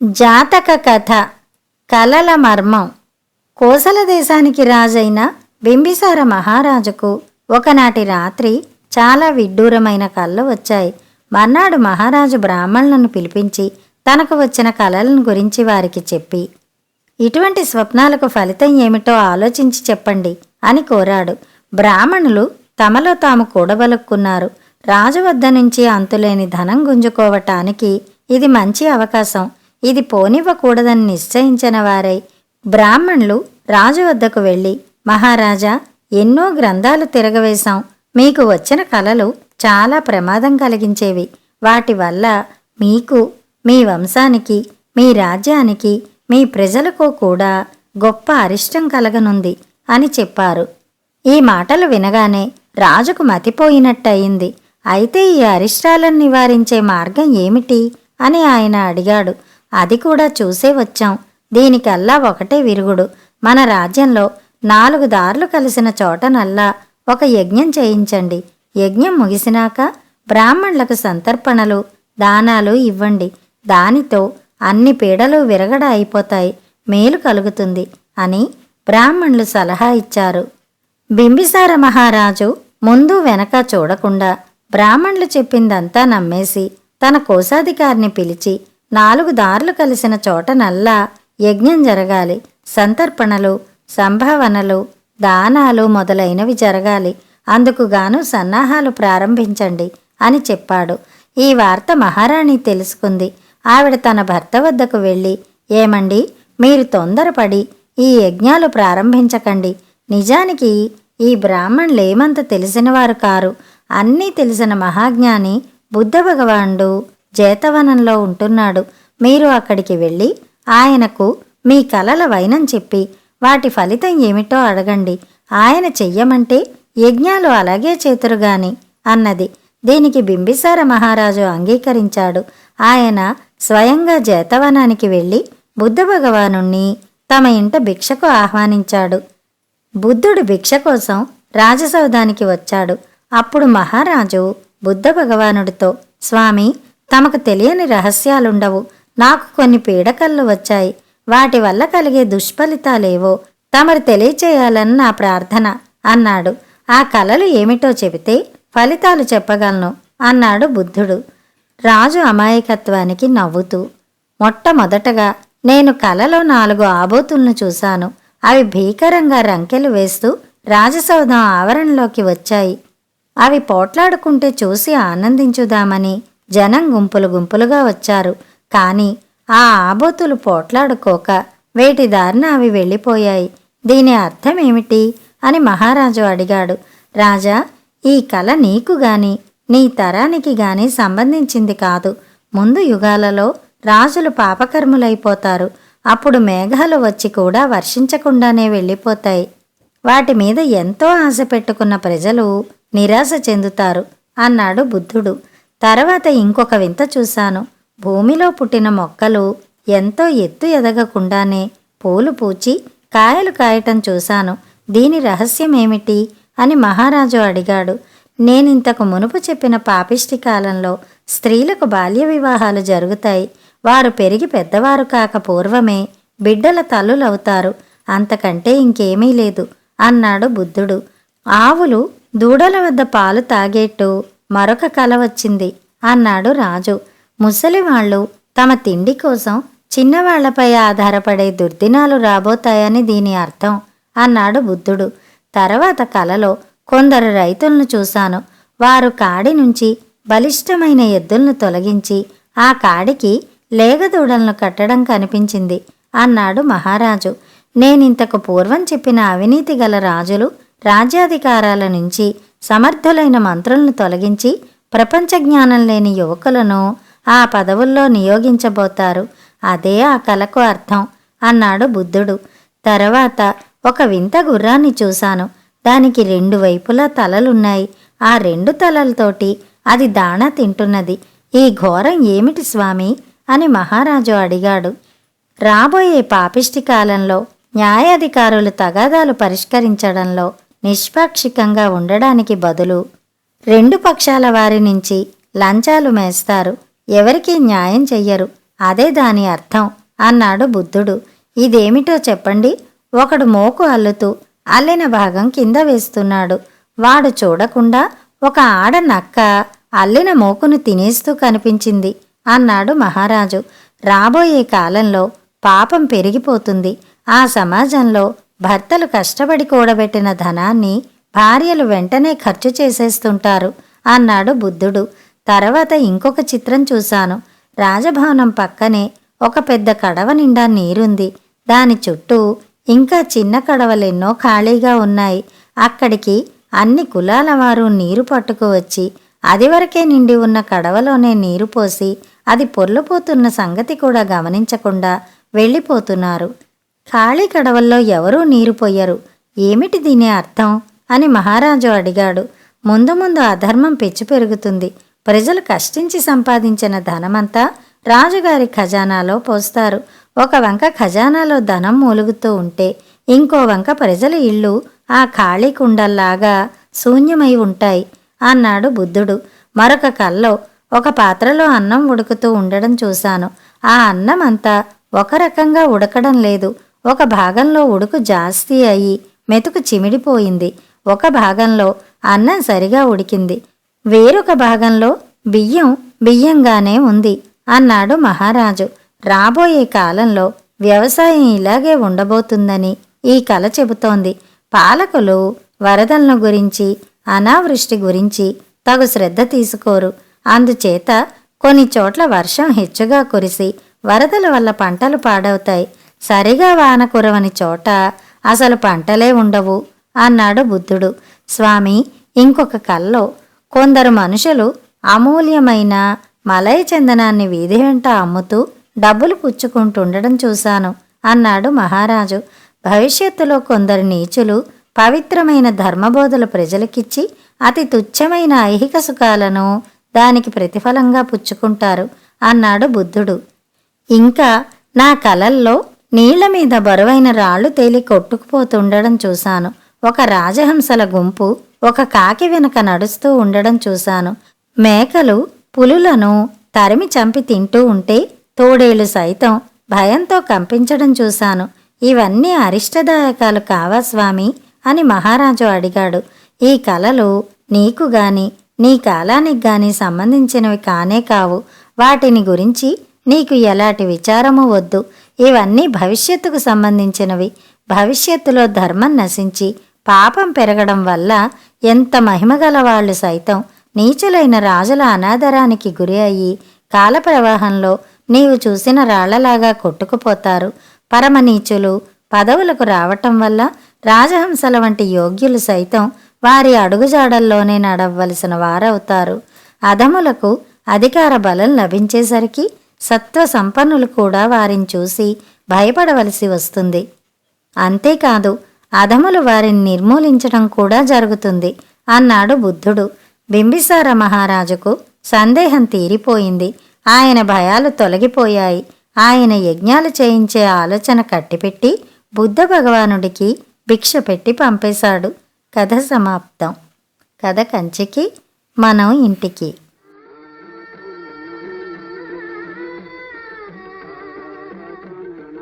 జాతక కథ. కలల మర్మం. కోసల దేశానికి రాజైన బింబిసార మహారాజుకు ఒకనాటి రాత్రి చాలా విడ్డూరమైన కళ్ళు వచ్చాయి. మర్నాడు మహారాజు బ్రాహ్మణులను పిలిపించి తనకు వచ్చిన కలలను గురించి వారికి చెప్పి, ఇటువంటి స్వప్నాలకు ఫలితం ఏమిటో ఆలోచించి చెప్పండి అని కోరాడు. బ్రాహ్మణులు తమలో తాము కూడబలుక్కున్నారు. రాజు వద్ద నుంచి అంతులేని ధనం గుంజుకోవటానికి ఇది మంచి అవకాశం, ఇది పోనివ్వకూడదని నిశ్చయించిన వారై బ్రాహ్మణులు రాజు వద్దకు వెళ్ళి, మహారాజా, ఎన్నో గ్రంథాలు తిరగవేశాం. మీకు వచ్చిన కలలు చాలా ప్రమాదం కలిగించేవి. వాటి వల్ల మీకు, మీ వంశానికి, మీ రాజ్యానికి, మీ ప్రజలకు కూడా గొప్ప అరిష్టం కలగనుంది అని చెప్పారు. ఈ మాటలు వినగానే రాజుకు మతిపోయినట్టయింది. అయితే ఈ అరిష్టాలను నివారించే మార్గం ఏమిటి అని ఆయన అడిగాడు. అది కూడా చూసే వచ్చాం. దీనికల్లా ఒకటే విరుగుడు. మన రాజ్యంలో 4 దారులు కలిసిన చోటనల్లా ఒక యజ్ఞం చేయించండి. యజ్ఞం ముగిసినాక బ్రాహ్మణులకు సంతర్పణలు, దానాలు ఇవ్వండి. దానితో అన్ని పీడలు విరగడ అయిపోతాయి, మేలు కలుగుతుంది అని బ్రాహ్మణులు సలహా ఇచ్చారు. బింబిసార మహారాజు ముందు వెనక చూడకుండా బ్రాహ్మణులు చెప్పిందంతా నమ్మేసి తన కోశాధికారిని పిలిచి, 4 దారులు కలిసిన చోటనల్లా యజ్ఞం జరగాలి. సంతర్పణలు, సంభావనలు, దానాలు మొదలైనవి జరగాలి. అందుకుగాను సన్నాహాలు ప్రారంభించండి అని చెప్పాడు. ఈ వార్త మహారాణి తెలుసుకుంది. ఆవిడ తన భర్త వద్దకు వెళ్ళి, ఏమండి, మీరు తొందరపడి ఈ యజ్ఞాలు ప్రారంభించకండి. నిజానికి ఈ బ్రాహ్మణులేమంత తెలిసినవారు కారు. అన్నీ తెలిసిన మహాజ్ఞాని బుద్ధ భగవానుడు జేతవనంలో ఉంటున్నాడు. మీరు అక్కడికి వెళ్ళి ఆయనకు మీ కలల వైనం చెప్పి వాటి ఫలితం ఏమిటో అడగండి. ఆయన చెయ్యమంటే యజ్ఞాలు అలాగే చేతురుగాని అన్నది. దీనికి బింబిసార మహారాజు అంగీకరించాడు. ఆయన స్వయంగా జేతవనానికి వెళ్ళి బుద్ధ భగవానుణ్ణి తమ ఇంట భిక్షకు ఆహ్వానించాడు. బుద్ధుడు భిక్ష కోసం రాజసౌధానికి వచ్చాడు. అప్పుడు మహారాజు బుద్ధ భగవానుడితో, స్వామి, తమకు తెలియని రహస్యాలుండవు. నాకు కొన్ని పీడకళ్ళు వచ్చాయి. వాటి వల్ల కలిగే దుష్ఫలితాలేవో తమరు తెలియచేయాలని నా ప్రార్థన అన్నాడు. ఆ కలలు ఏమిటో చెబితే ఫలితాలు చెప్పగలను అన్నాడు బుద్ధుడు. రాజు అమాయకత్వానికి నవ్వుతూ, మొట్టమొదటగా నేను కలలో 4 ఆబోతులను చూశాను. అవి భీకరంగా రంకెలు వేస్తూ రాజసౌధం ఆవరణలోకి వచ్చాయి. అవి పోట్లాడుకుంటే చూసి ఆనందించుదామని జనం గుంపులు గుంపులుగా వచ్చారు. కాని ఆ ఆబోతులు పోట్లాడుకోక వేటి దారిన అవి వెళ్ళిపోయాయి. దీని అర్థమేమిటి అని మహారాజు అడిగాడు. రాజా, ఈ కల నీకు గాని నీ తరానికి గాని సంబంధించింది కాదు. ముందు యుగాలలో రాజులు పాపకర్ములైపోతారు. అప్పుడు మేఘాలు వచ్చి కూడా వర్షించకుండానే వెళ్ళిపోతాయి. వాటి మీద ఎంతో ఆశ పెట్టుకున్న ప్రజలు నిరాశ చెందుతారు అన్నాడు బుద్ధుడు. తర్వాత ఇంకొక వింత చూశాను. భూమిలో పుట్టిన మొక్కలు ఎంతో ఎత్తు ఎదగకుండానే పూలు పూచి కాయలు కాయటం చూశాను. దీని రహస్యమేమిటి అని మహారాజు అడిగాడు. నేనింతకు మునుపు చెప్పిన పాపిష్టి కాలంలో స్త్రీలకు బాల్య వివాహాలు జరుగుతాయి. వారు పెరిగి పెద్దవారు కాక పూర్వమే బిడ్డల తల్లులవుతారు. అంతకంటే ఇంకేమీ లేదు అన్నాడు బుద్ధుడు. ఆవులు దూడల వద్ద పాలు తాగేట్టు మరొక కల వచ్చింది అన్నాడు రాజు. ముసలివాళ్లు తమ తిండి కోసం చిన్నవాళ్లపై ఆధారపడే దుర్దినాలు రాబోతాయని దీని అర్థం అన్నాడు బుద్ధుడు. తర్వాత కలలో కొందరు రైతులను చూశాను. వారు కాడి నుంచి బలిష్టమైన ఎద్దులను తొలగించి ఆ కాడికి లేగదూడలను కట్టడం కనిపించింది అన్నాడు మహారాజు. నేనింతకు పూర్వం చెప్పిన అవినీతి గల రాజులు రాజ్యాధికారాల నుంచి సమర్థులైన మంత్రులను తొలగించి ప్రపంచ జ్ఞానం లేని యువకులను ఆ పదవుల్లో నియోగించబోతారు. అదే ఆ కలకు అర్థం అన్నాడు బుద్ధుడు. తర్వాత ఒక వింత గుర్రాన్ని చూశాను. దానికి 2 వైపులా తలలున్నాయి. ఆ 2 తలలతోటి అది దాణా తింటున్నది. ఈ ఘోరం ఏమిటి స్వామి అని మహారాజు అడిగాడు. రాబోయే పాపిష్టి కాలంలో న్యాయాధికారులు తగాదాలు పరిష్కరించడంలో నిష్పాక్షికంగా ఉండడానికి బదులు 2 పక్షాల వారి నుంచి లంచాలు మేస్తారు. ఎవరికీ న్యాయం చెయ్యరు. అదే దాని అర్థం అన్నాడు బుద్ధుడు. ఇదేమిటో చెప్పండి. ఒకడు మోకు అల్లుతూ అల్లిన భాగం కింద వేస్తున్నాడు. వాడు చూడకుండా ఒక ఆడ నక్క అల్లిన మోకును తినేస్తూ కనిపించింది అన్నాడు మహారాజు. రాబోయే కాలంలో పాపం పెరిగిపోతుంది. ఆ సమాజంలో భర్తలు కష్టపడి కూడబెట్టిన ధనాన్ని భార్యలు వెంటనే ఖర్చు చేసేస్తుంటారు అన్నాడు బుద్ధుడు. తర్వాత ఇంకొక చిత్రం చూశాను. రాజభవనం పక్కనే ఒక పెద్ద కడవ నిండా నీరుంది. దాని చుట్టూ ఇంకా చిన్న కడవలెన్నో ఖాళీగా ఉన్నాయి. అక్కడికి అన్ని కులాల వారు నీరు పట్టుకువచ్చి అదివరకే నిండి ఉన్న కడవలోనే నీరు పోసి అది పొర్లుపోతున్న సంగతి కూడా గమనించకుండా వెళ్ళిపోతున్నారు. ఖాళీ కడవల్లో ఎవరూ నీరు పొయ్యరు. ఏమిటి దీని అర్థం అని మహారాజు అడిగాడు. ముందు ముందు అధర్మం పెచ్చు పెరుగుతుంది. ప్రజలు కష్టించి సంపాదించిన ధనమంతా రాజుగారి ఖజానాలో పోస్తారు. ఒక వంక ఖజానాలో ధనం మూలుగుతూ ఉంటే ఇంకో వంక ప్రజల ఇళ్ళు ఆ ఖాళీ కుండల్లాగా శూన్యమై ఉంటాయి అన్నాడు బుద్ధుడు. మరొక కల్లో ఒక పాత్రలో అన్నం ఉడుకుతూ ఉండడం చూశాను. ఆ అన్నం అంతా ఒక రకంగా ఉడకడం లేదు. ఒక భాగంలో ఉడుకు జాస్తి అయి మెతుకు చిమిడిపోయింది. ఒక భాగంలో అన్నం సరిగా ఉడికింది. వేరొక భాగంలో బియ్యంగానే ఉంది అన్నాడు మహారాజు. రాబోయే కాలంలో వ్యవసాయం ఇలాగే ఉండబోతుందని ఈ కల చెబుతోంది. పాలకులు వరదలను గురించి, అనావృష్టి గురించి తగు శ్రద్ధ తీసుకోరు. అందుచేత కొన్ని చోట్ల వర్షం హెచ్చుగా కురిసి వరదల వల్ల పంటలు పాడవుతాయి. సరిగా వాన కురవని చోట అసలు పంటలే ఉండవు అన్నాడు బుద్ధుడు. స్వామి, ఇంకొక కల్లో కొందరు మనుషులు అమూల్యమైన మలయ చందనాన్ని వీధి వెంట అమ్ముతూ డబ్బులు పుచ్చుకుంటుండడం చూశాను అన్నాడు మహారాజు. భవిష్యత్తులో కొందరు నీచులు పవిత్రమైన ధర్మబోధలు ప్రజలకిచ్చి అతి తుచ్చమైన ఐహిక సుఖాలను దానికి ప్రతిఫలంగా పుచ్చుకుంటారు అన్నాడు బుద్ధుడు. ఇంకా నా కలల్లో నీళ్ల మీద బరువైన రాళ్లు తేలి కొట్టుకుపోతుండడం చూశాను. ఒక రాజహంసల గుంపు ఒక కాకి వెనుక నడుస్తూ ఉండడం చూశాను. మేకలు పులులను తరిమి చంపి తింటూ ఉంటే తోడేళ్లు సైతం భయంతో కంపించడం చూశాను. ఇవన్నీ అరిష్టదాయకాలు కావా స్వామి అని మహారాజు అడిగాడు. ఈ కలలు నీకు గాని నీ కాలానికి గాని సంబంధించినవి కానే కావు. వాటిని గురించి నీకు ఎలాంటి విచారము వద్దు. ఇవన్నీ భవిష్యత్తుకు సంబంధించినవి. భవిష్యత్తులో ధర్మం నశించి పాపం పెరగడం వల్ల ఎంత మహిమగల వాళ్ళు సైతం నీచులైన రాజుల అనాదరానికి గురి అయ్యి కాలప్రవాహంలో నీవు చూసిన రాళ్లలాగా కొట్టుకుపోతారు. పరమనీచులు పదవులకు రావటం వల్ల రాజహంసల వంటి యోగ్యులు సైతం వారి అడుగుజాడల్లోనే నడవలసిన వారవుతారు. అధములకు అధికార బలం లభించేసరికి సత్వ సంపన్నులు కూడా వారిని చూసి భయపడవలసి వస్తుంది. అంతేకాదు అధములు వారిని నిర్మూలించడం కూడా జరుగుతుంది అన్నాడు బుద్ధుడు. బింబిసార మహారాజుకు సందేహం తీరిపోయింది. ఆయన భయాలు తొలగిపోయాయి. ఆయన యజ్ఞాలు చేయించే ఆలోచన కట్టిపెట్టి బుద్ధ భగవానుడికి భిక్ష పెట్టి పంపేశాడు. కథ సమాప్తం. కథ కంచికి, మనం ఇంటికి.